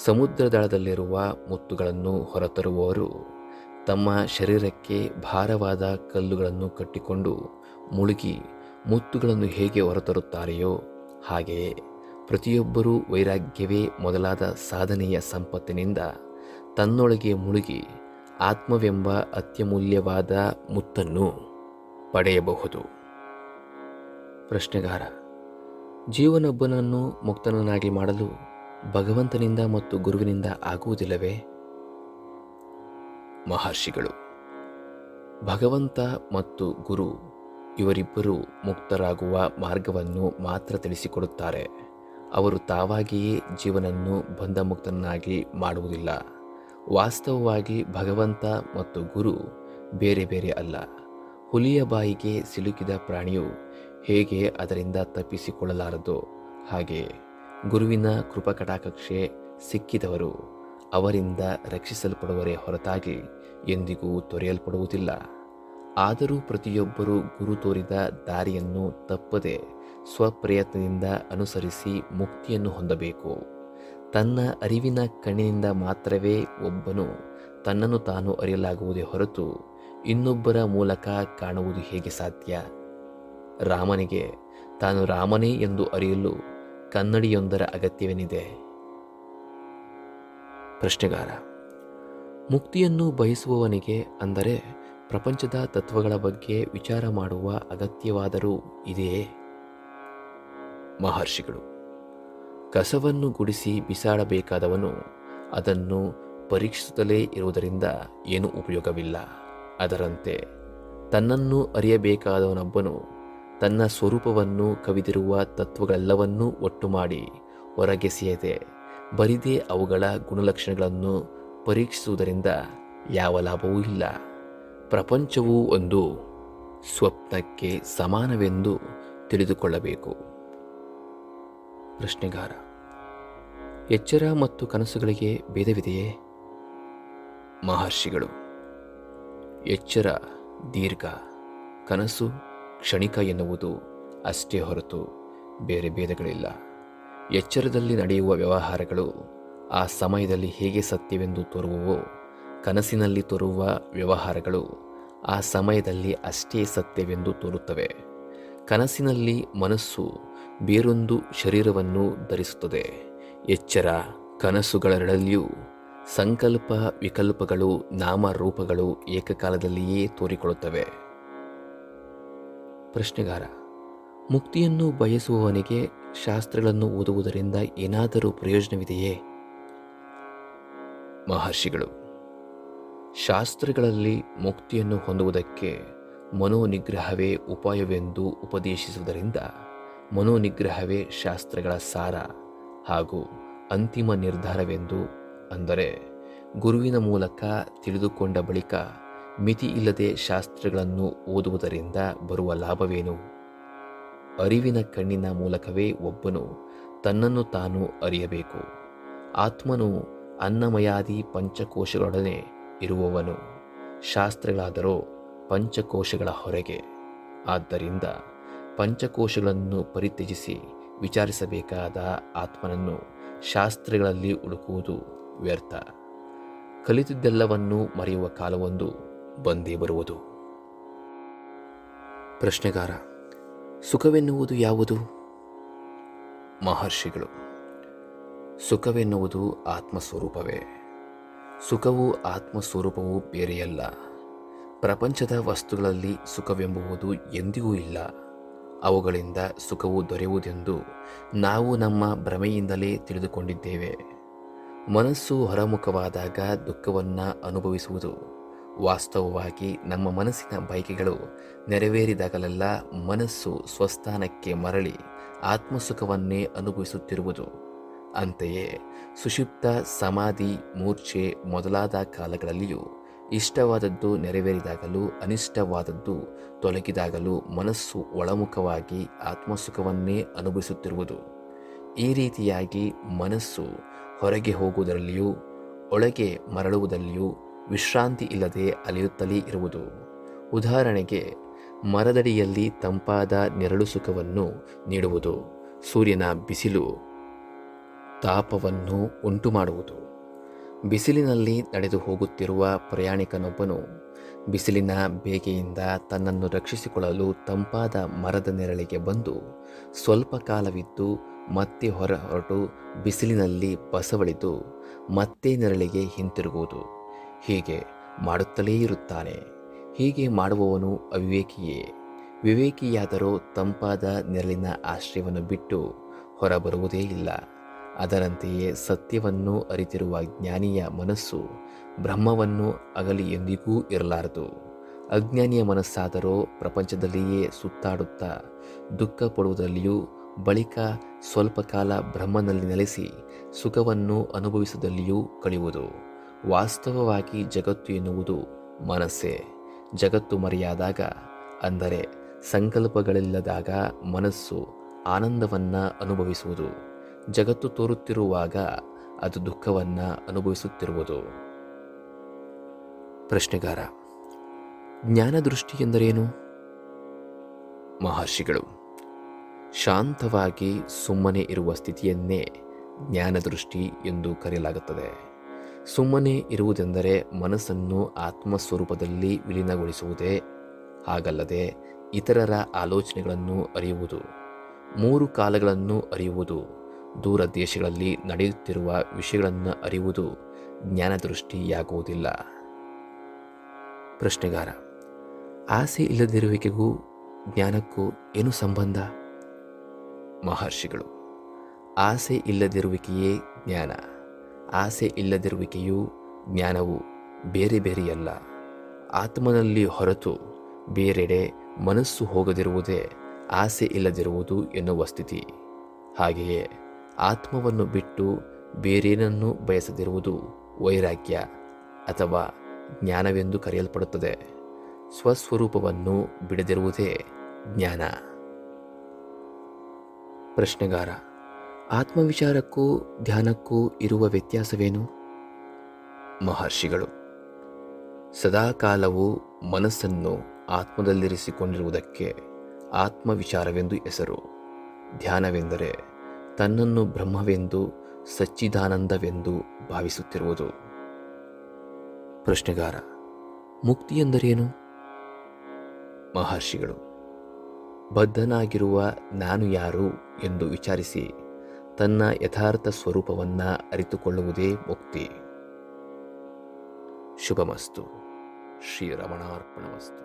ಸಮುದ್ರದಳದಲ್ಲಿರುವ ಮುತ್ತುಗಳನ್ನು ಹೊರತರುವವರು ತಮ್ಮ ಶರೀರಕ್ಕೆ ಭಾರವಾದ ಕಲ್ಲುಗಳನ್ನು ಕಟ್ಟಿಕೊಂಡು ಮುಳುಗಿ ಮುತ್ತುಗಳನ್ನು ಹೇಗೆ ಹೊರತರುತ್ತಾರೆಯೋ ಹಾಗೆಯೇ ಪ್ರತಿಯೊಬ್ಬರೂ ವೈರಾಗ್ಯವೇ ಮೊದಲಾದ ಸಾಧನೆಯ ಸಂಪತ್ತಿನಿಂದ ತನ್ನೊಳಗೆ ಮುಳುಗಿ ಆತ್ಮವೆಂಬ ಅತ್ಯಮೂಲ್ಯವಾದ ಮುತ್ತನ್ನು ಪಡೆಯಬಹುದು. ಪ್ರಶ್ನೆಗಾರ: ಜೀವನೊಬ್ಬನನ್ನು ಮುಕ್ತನನ್ನಾಗಿ ಮಾಡಲು ಭಗವಂತನಿಂದ ಮತ್ತು ಗುರುವಿನಿಂದ ಆಗುವುದಿಲ್ಲವೇ? ಮಹರ್ಷಿಗಳು: ಭಗವಂತ ಮತ್ತು ಗುರು ಇವರಿಬ್ಬರೂ ಮುಕ್ತರಾಗುವ ಮಾರ್ಗವನ್ನು ಮಾತ್ರ ತಿಳಿಸಿಕೊಡುತ್ತಾರೆ. ಅವರು ತಾವಾಗಿಯೇ ಜೀವನನ್ನು ಬಂಧಮುಕ್ತನಾಗಿ ಮಾಡುವುದಿಲ್ಲ. ವಾಸ್ತವವಾಗಿ ಭಗವಂತ ಮತ್ತು ಗುರು ಬೇರೆ ಬೇರೆ ಅಲ್ಲ. ಹುಲಿಯ ಬಾಯಿಗೆ ಸಿಲುಕಿದ ಪ್ರಾಣಿಯು ಹೇಗೆ ಅದರಿಂದ ತಪ್ಪಿಸಿಕೊಳ್ಳಲಾರದೋ ಹಾಗೆ ಗುರುವಿನ ಕೃಪಕಟಾಕ್ಷೆ ಸಿಕ್ಕಿದವರು ಅವರಿಂದ ರಕ್ಷಿಸಲ್ಪಡುವರೇ ಹೊರತಾಗಿ ಎಂದಿಗೂ ತೊರೆಯಲ್ಪಡುವುದಿಲ್ಲ. ಆದರೂ ಪ್ರತಿಯೊಬ್ಬರೂ ಗುರು ತೋರಿದ ದಾರಿಯನ್ನು ತಪ್ಪದೆ ಸ್ವಪ್ರಯತ್ನದಿಂದ ಅನುಸರಿಸಿ ಮುಕ್ತಿಯನ್ನು ಹೊಂದಬೇಕು. ತನ್ನ ಅರಿವಿನ ಕಣ್ಣಿನಿಂದ ಮಾತ್ರವೇ ಒಬ್ಬನು ತನ್ನನ್ನು ತಾನು ಅರಿಯಲಾಗುವುದೇ ಹೊರತು ಇನ್ನೊಬ್ಬರ ಮೂಲಕ ಕಾಣುವುದು ಹೇಗೆ ಸಾಧ್ಯ? ರಾಮನಿಗೆ ತಾನು ರಾಮನೇ ಎಂದು ಅರಿಯಲು ಕನ್ನಡಿಯೊಂದರ ಅಗತ್ಯವೇನಿದೆ? ಪ್ರಶ್ನೆಗಾರ: ಮುಕ್ತಿಯನ್ನು ಬಯಸುವವನಿಗೆ ಅಂದರೆ ಪ್ರಪಂಚದ ತತ್ವಗಳ ಬಗ್ಗೆ ವಿಚಾರ ಮಾಡುವ ಅಗತ್ಯವಾದರೂ ಇದೆಯೇ? ಮಹರ್ಷಿಗಳು: ಕಸವನ್ನು ಗುಡಿಸಿ ಬಿಸಾಡಬೇಕಾದವನು ಅದನ್ನು ಪರೀಕ್ಷಿಸುತ್ತಲೇ ಇರುವುದರಿಂದ ಏನೂ ಉಪಯೋಗವಿಲ್ಲ. ಅದರಂತೆ ತನ್ನನ್ನು ಅರಿಯಬೇಕಾದವನೊಬ್ಬನು ತನ್ನ ಸ್ವರೂಪವನ್ನು ಕವಿದಿರುವ ತತ್ವಗಳೆಲ್ಲವನ್ನೂ ಒಟ್ಟು ಮಾಡಿ ಹೊರಗೆಸೆಯದೆ ಬರಿದೇ ಅವುಗಳ ಗುಣಲಕ್ಷಣಗಳನ್ನು ಪರೀಕ್ಷಿಸುವುದರಿಂದ ಯಾವ ಲಾಭವೂ ಇಲ್ಲ. ಪ್ರಪಂಚವು ಒಂದು ಸ್ವಪ್ನಕ್ಕೆ ಸಮಾನವೆಂದು ತಿಳಿದುಕೊಳ್ಳಬೇಕು. ಪ್ರಶ್ನೆಗಾರ: ಎಚ್ಚರ ಮತ್ತು ಕನಸುಗಳಿಗೆ ಭೇದವಿದೆಯೇ? ಮಹರ್ಷಿಗಳು: ಎಚ್ಚರ ದೀರ್ಘ, ಕನಸು ಕ್ಷಣಿಕ ಎನ್ನುವುದು ಅಷ್ಟೇ ಹೊರತು ಬೇರೆ ಭೇದಗಳಿಲ್ಲ. ಎಚ್ಚರದಲ್ಲಿ ನಡೆಯುವ ವ್ಯವಹಾರಗಳು ಆ ಸಮಯದಲ್ಲಿ ಹೇಗೆ ಸತ್ಯವೆಂದು ತೋರುವವೋ, ಕನಸಿನಲ್ಲಿ ತೋರುವ ವ್ಯವಹಾರಗಳು ಆ ಸಮಯದಲ್ಲಿ ಅಷ್ಟೇ ಸತ್ಯವೆಂದು ತೋರುತ್ತವೆ. ಕನಸಿನಲ್ಲಿ ಮನಸ್ಸು ಬೇರೊಂದು ಶರೀರವನ್ನು ಧರಿಸುತ್ತದೆ. ಎಚ್ಚರ ಕನಸುಗಳೆರಡಲ್ಲಿಯೂ ಸಂಕಲ್ಪ ವಿಕಲ್ಪಗಳು ನಾಮರೂಪಗಳು ಏಕಕಾಲದಲ್ಲಿಯೇ ತೋರಿಕೊಳ್ಳುತ್ತವೆ. ಪ್ರಶ್ನೆಗಾರ: ಮುಕ್ತಿಯನ್ನು ಬಯಸುವವನಿಗೆ ಶಾಸ್ತ್ರಗಳನ್ನು ಓದುವುದರಿಂದ ಏನಾದರೂ ಪ್ರಯೋಜನವಿದೆಯೇ? ಮಹರ್ಷಿಗಳು: ಶಾಸ್ತ್ರಗಳಲ್ಲಿ ಮುಕ್ತಿಯನ್ನು ಹೊಂದುವುದಕ್ಕೆ ಮನೋನಿಗ್ರಹವೇ ಉಪಾಯವೆಂದು ಉಪದೇಶಿಸುವುದರಿಂದ ಮನೋನಿಗ್ರಹವೇ ಶಾಸ್ತ್ರಗಳ ಸಾರ ಹಾಗೂ ಅಂತಿಮ ನಿರ್ಧಾರವೆಂದು, ಅಂದರೆ ಗುರುವಿನ ಮೂಲಕ ತಿಳಿದುಕೊಂಡ ಬಳಿಕ ಮಿತಿ ಇಲ್ಲದೆ ಶಾಸ್ತ್ರಗಳನ್ನು ಓದುವುದರಿಂದ ಬರುವ ಲಾಭವೇನು? ಅರಿವಿನ ಕಣ್ಣಿನ ಮೂಲಕವೇ ಒಬ್ಬನು ತನ್ನನ್ನು ತಾನು ಅರಿಯಬೇಕು. ಆತ್ಮನು ಅನ್ನಮಯಾದಿ ಪಂಚಕೋಶಗಳೊಡನೆ ಇರುವವನು, ಶಾಸ್ತ್ರಗಳಾದರೋ ಪಂಚಕೋಶಗಳ ಹೊರಗೆ. ಆದ್ದರಿಂದ ಪಂಚಕೋಶಗಳನ್ನು ಪರಿತ್ಯಜಿಸಿ ವಿಚಾರಿಸಬೇಕಾದ ಆತ್ಮನನ್ನು ಶಾಸ್ತ್ರಗಳಲ್ಲಿ ಹುಡುಕುವುದು ವ್ಯರ್ಥ. ಕಲಿತದ್ದೆಲ್ಲವನ್ನೂ ಮರೆಯುವ ಕಾಲವೊಂದು ಬಂದೇ ಬರುವುದು. ಪ್ರಶ್ನೆಗಾರ: ಸುಖವೆನ್ನುವುದು ಯಾವುದು? ಮಹರ್ಷಿಗಳು: ಸುಖವೆನ್ನುವುದು ಆತ್ಮಸ್ವರೂಪವೇ. ಸುಖವೂ ಆತ್ಮಸ್ವರೂಪವೂ ಬೇರೆಯಲ್ಲ. ಪ್ರಪಂಚದ ವಸ್ತುಗಳಲ್ಲಿ ಸುಖವೆಂಬುವುದು ಎಂದಿಗೂ ಇಲ್ಲ. ಅವುಗಳಿಂದ ಸುಖವು ದೊರೆಯುವುದೆಂದು ನಾವು ನಮ್ಮ ಭ್ರಮೆಯಿಂದಲೇ ತಿಳಿದುಕೊಂಡಿದ್ದೇವೆ. ಮನಸ್ಸು ಹೊರಮುಖವಾದಾಗ ದುಃಖವನ್ನು ಅನುಭವಿಸುವುದು. ವಾಸ್ತವವಾಗಿ ನಮ್ಮ ಮನಸ್ಸಿನ ಬಯಕೆಗಳು ನೆರವೇರಿದಾಗಲೆಲ್ಲ ಮನಸ್ಸು ಸ್ವಸ್ಥಾನಕ್ಕೆ ಮರಳಿ ಆತ್ಮಸುಖವನ್ನೇ ಅನುಭವಿಸುತ್ತಿರುವುದು. ಅಂತೆಯೇ ಸುಷುಪ್ತ, ಸಮಾಧಿ, ಮೂರ್ಛೆ ಮೊದಲಾದ ಕಾಲಗಳಲ್ಲಿಯೂ ಇಷ್ಟವಾದದ್ದು ನೆರವೇರಿದಾಗಲೂ ಅನಿಷ್ಟವಾದದ್ದು ತೊಲಗಿದಾಗಲೂ ಮನಸ್ಸು ಒಳಮುಖವಾಗಿ ಆತ್ಮಸುಖವನ್ನೇ ಅನುಭವಿಸುತ್ತಿರುವುದು. ಈ ರೀತಿಯಾಗಿ ಮನಸ್ಸು ಹೊರಗೆ ಹೋಗುವುದರಲ್ಲಿಯೂ ಒಳಗೆ ಮರಳುವುದರಲ್ಲಿಯೂ ವಿಶ್ರಾಂತಿ ಇಲ್ಲದೆ ಅಲೆಯುತ್ತಲೇ ಇರುವುದು. ಉದಾಹರಣೆಗೆ, ಮರದಡಿಯಲ್ಲಿ ತಂಪಾದ ನೆರಳು ಸುಖವನ್ನು ನೀಡುವುದು. ಸೂರ್ಯನ ಬಿಸಿಲು ತಾಪವನ್ನು ಉಂಟು ಮಾಡುವುದು. ಬಿಸಿಲಿನಲ್ಲಿ ನಡೆದು ಹೋಗುತ್ತಿರುವ ಪ್ರಯಾಣಿಕನೊಬ್ಬನು ಬಿಸಿಲಿನ ಬೇಗೆಯಿಂದ ತನ್ನನ್ನು ರಕ್ಷಿಸಿಕೊಳ್ಳಲು ತಂಪಾದ ಮರದ ನೆರಳಿಗೆ ಬಂದು ಸ್ವಲ್ಪ ಕಾಲವಿದ್ದು ಮತ್ತೆ ಹೊರಟು ಬಿಸಿಲಿನಲ್ಲಿ ಬಸವಳಿದು ಮತ್ತೆ ನೆರಳಿಗೆ ಹಿಂತಿರುಗುವುದು. ಹೀಗೆ ಮಾಡುತ್ತಲೇ ಇರುತ್ತಾನೆ. ಹೀಗೆ ಮಾಡುವವನು ಅವಿವೇಕಿಯೇ. ವಿವೇಕಿಯಾದರೂ ತಂಪಾದ ನೆರಳಿನ ಆಶ್ರಯವನ್ನು ಬಿಟ್ಟು ಹೊರಬರುವುದೇ ಇಲ್ಲ. ಅದರಂತೆಯೇ ಸತ್ಯವನ್ನು ಅರಿತಿರುವ ಜ್ಞಾನಿಯ ಮನಸ್ಸು ಬ್ರಹ್ಮವನ್ನು ಅಗಲಿ ಎಂದಿಗೂ ಇರಲಾರದು. ಅಜ್ಞಾನಿಯ ಮನಸ್ಸಾದರೋ ಪ್ರಪಂಚದಲ್ಲಿಯೇ ಸುತ್ತಾಡುತ್ತಾ ದುಃಖ ಪಡುವುದರಲ್ಲಿಯೂ ಬಳಿಕ ಸ್ವಲ್ಪ ಕಾಲ ಬ್ರಹ್ಮನಲ್ಲಿ ನೆಲೆಸಿ ಸುಖವನ್ನು ಅನುಭವಿಸುವುದರಲ್ಲಿಯೂ ಕಳೆಯುವುದು. ವಾಸ್ತವವಾಗಿ ಜಗತ್ತು ಎನ್ನುವುದು ಮನಸ್ಸೇ. ಜಗತ್ತು ಮರೆಯಾದಾಗ, ಅಂದರೆ ಸಂಕಲ್ಪಗಳಿಲ್ಲದಾಗ ಮನಸ್ಸು ಆನಂದವನ್ನು ಅನುಭವಿಸುವುದು. ಜಗತ್ತು ತೋರುತ್ತಿರುವಾಗ ಅದು ದುಃಖವನ್ನು ಅನುಭವಿಸುತ್ತಿರುವುದು. ಪ್ರಶ್ನೆಗಾರ: ಜ್ಞಾನದೃಷ್ಟಿ ಎಂದರೇನು? ಮಹರ್ಷಿಗಳು: ಶಾಂತವಾಗಿ ಸುಮ್ಮನೆ ಇರುವ ಸ್ಥಿತಿಯನ್ನೇ ಜ್ಞಾನದೃಷ್ಟಿ ಎಂದು ಕರೆಯಲಾಗುತ್ತದೆ. ಸುಮ್ಮನೆ ಇರುವುದೆಂದರೆ ಮನಸ್ಸನ್ನು ಆತ್ಮಸ್ವರೂಪದಲ್ಲಿ ವಿಲೀನಗೊಳಿಸುವುದೇ. ಹಾಗಲ್ಲದೆ ಇತರರ ಆಲೋಚನೆಗಳನ್ನು ಅರಿಯುವುದು, ಮೂರು ಕಾಲಗಳನ್ನು ಅರಿಯುವುದು, ದೂರ ದೇಶಗಳಲ್ಲಿ ನಡೆಯುತ್ತಿರುವ ವಿಷಯಗಳನ್ನು ಅರಿಯುವುದು ಜ್ಞಾನದೃಷ್ಟಿಯಾಗುವುದಿಲ್ಲ. ಪ್ರಶ್ನೆಗಾರ: ಆಸೆ ಇಲ್ಲದಿರುವಿಕೆಗೂ ಜ್ಞಾನಕ್ಕೂ ಏನು ಸಂಬಂಧ? ಮಹರ್ಷಿಗಳು: ಆಸೆ ಇಲ್ಲದಿರುವಿಕೆಯೇ ಜ್ಞಾನ. ಆಸೆ ಇಲ್ಲದಿರುವಿಕೆಯೂ ಜ್ಞಾನವು ಬೇರೆ ಬೇರೆಯಲ್ಲ. ಆತ್ಮನಲ್ಲಿ ಹೊರತು ಬೇರೆಡೆ ಮನಸ್ಸು ಹೋಗದಿರುವುದೇ ಆಸೆ ಇಲ್ಲದಿರುವುದು ಎನ್ನುವ ಸ್ಥಿತಿ. ಹಾಗೆಯೇ ಆತ್ಮವನ್ನು ಬಿಟ್ಟು ಬೇರೇನನ್ನೂ ಬಯಸದಿರುವುದು ವೈರಾಗ್ಯ ಅಥವಾ ಜ್ಞಾನವೆಂದು ಕರೆಯಲ್ಪಡುತ್ತದೆ. ಸ್ವಸ್ವರೂಪವನ್ನು ಬಿಡದಿರುವುದೇ ಜ್ಞಾನ. ಪ್ರಶ್ನೆಗಾರ: ಆತ್ಮವಿಚಾರಕ್ಕೂ ಧ್ಯಾನಕ್ಕೂ ಇರುವ ವ್ಯತ್ಯಾಸವೇನು? ಮಹರ್ಷಿಗಳು: ಸದಾಕಾಲವೂ ಮನಸ್ಸನ್ನು ಆತ್ಮದಲ್ಲಿರಿಸಿಕೊಂಡಿರುವುದಕ್ಕೆ ಆತ್ಮವಿಚಾರವೆಂದು ಹೆಸರು. ಧ್ಯಾನವೆಂದರೆ ತನ್ನನ್ನು ಬ್ರಹ್ಮವೆಂದು, ಸಚ್ಚಿದಾನಂದವೆಂದು ಭಾವಿಸುತ್ತಿರುವುದು. ಪ್ರಶ್ನೆಗಾರ: ಮುಕ್ತಿ ಎಂದರೇನು? ಮಹರ್ಷಿಗಳು: ಬದ್ಧನಾಗಿರುವ ನಾನು ಯಾರು ಎಂದು ವಿಚಾರಿಸಿ ತನ್ನ ಯಥಾರ್ಥ ಸ್ವರೂಪವನ್ನು ಅರಿತುಕೊಳ್ಳುವುದೇ ಮುಕ್ತಿ. ಶುಭಮಸ್ತು. ಶ್ರೀರಮಣಾರ್ಪಣಮಸ್ತು.